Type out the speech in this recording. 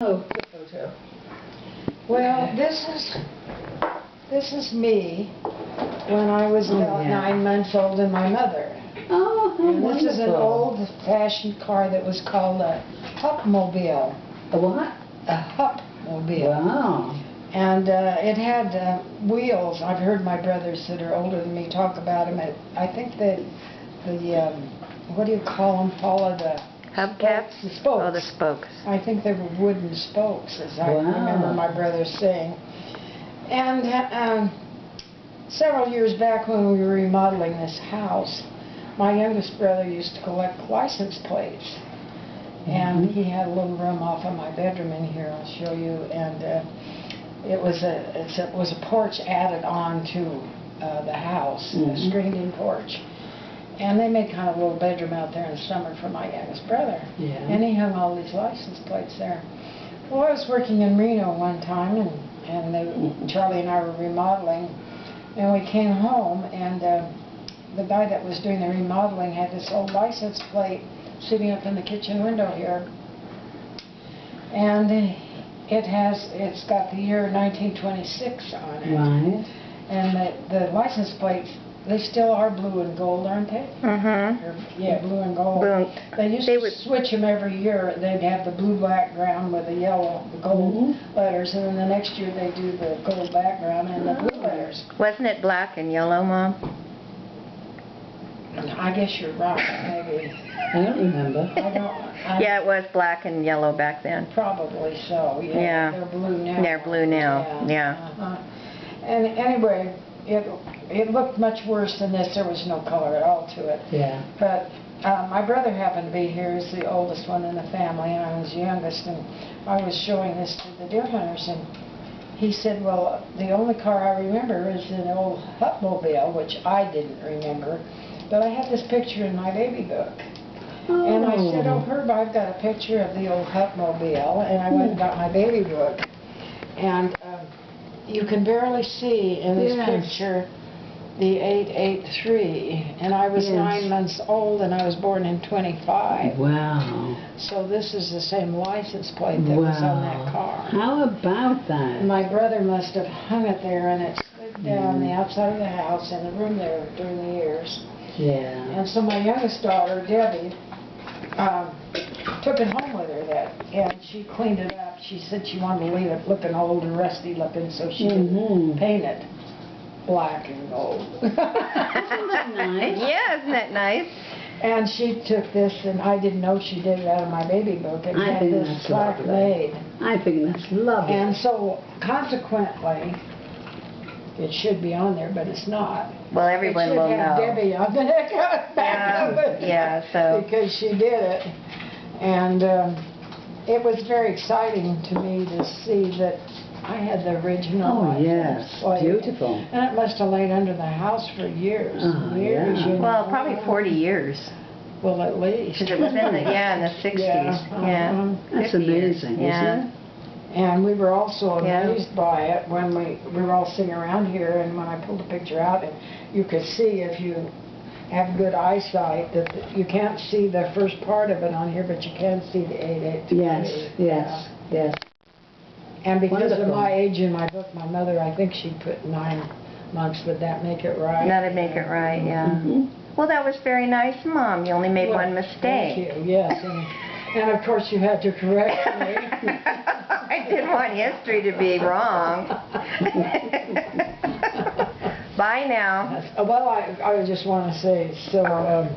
Oh, the photo. Well, this is me when I was about 9 months old and my mother. Oh, how And this is an wonderful. old-fashioned car that was called a Hupmobile. A what? A Hupmobile. Wow. And it had wheels. I've heard my brothers that are older than me talk about them. I think that the what do you call them, Paula? The Hubcaps? The spokes. Oh, the spokes. I think they were wooden spokes, as I remember my brothers saying. And several years back when we were remodeling this house, my youngest brother used to collect license plates. And he had a little room off of my bedroom in here, I'll show you. And it was a porch added on to the house, a screened-in porch. And they made kind of a little bedroom out there in the summer for my youngest brother. Yeah. And he hung all these license plates there. Well, I was working in Reno one time, and Charlie and I were remodeling, and we came home, and the guy that was doing the remodeling had this old license plate sitting up in the kitchen window here. And it's got the year 1926 on it. Right. And the license plates, they still are blue and gold, aren't they? Mm-hmm. Yeah, blue and gold. They used to switch them every year. They'd have the blue background with the gold letters, and then the next year they do the gold background and the blue letters. Wasn't it black and yellow, Mom? I guess you're right, maybe. I don't remember. Yeah, it was black and yellow back then. Probably so, yeah. Yeah. They're blue now. They're blue now, yeah. And anyway, it looked much worse than this. There was no color at all to it. Yeah. But my brother happened to be here. He's the oldest one in the family, and I was the youngest. And I was showing this to the deer hunters, and he said, well, the only car I remember is an old Hupmobile, which I didn't remember. But I had this picture in my baby book. Oh. And I said, oh, Herb, I've got a picture of the old Hupmobile. And I went and got my baby book. And you can barely see in this picture the 883. And I was 9 months old, and I was born in 25. Wow. So this is the same license plate that was on that car. How about that? My brother must have hung it there, and it slid down the outside of the house in the room there during the years. Yeah. And so my youngest daughter, Debbie, took it home with her, and she cleaned it up. She said she wanted to leave it looking old and rusty looking, so she didn't paint it black and gold. Isn't that nice? Yeah, isn't that nice? And she took this, and I didn't know she did it out of my baby book, and I had think this that's plaque lovely. made. I think that's lovely. And so, consequently, it should be on there, but it's not. Well, everyone will It should have know. Debbie on the back of it. Yeah, so. Because she did it. And it was very exciting to me to see that I had the original. Oh, yes. plate. Beautiful. And it must have laid under the house for years. Years. Yeah. You know. Well, probably 40 years. Well, at least. Because it was in the 60s. Yeah. That's 50 years. amazing, Yeah. isn't it? And we were also Yeah. amazed by it when we were all sitting around here, and when I pulled the picture out, and you could see, if you have good eyesight, that you can't see the first part of it on here, but you can see the 883. Yes. And because of Wonderful. my age in my book, my mother, I think she put 9 months. Would that make it right? That'd make it right, yeah. Well, that was very nice, Mom. You only made one mistake. Thank you, yes. And of course you had to correct me. I didn't want history to be wrong. Bye now. Well, I just want to say, so,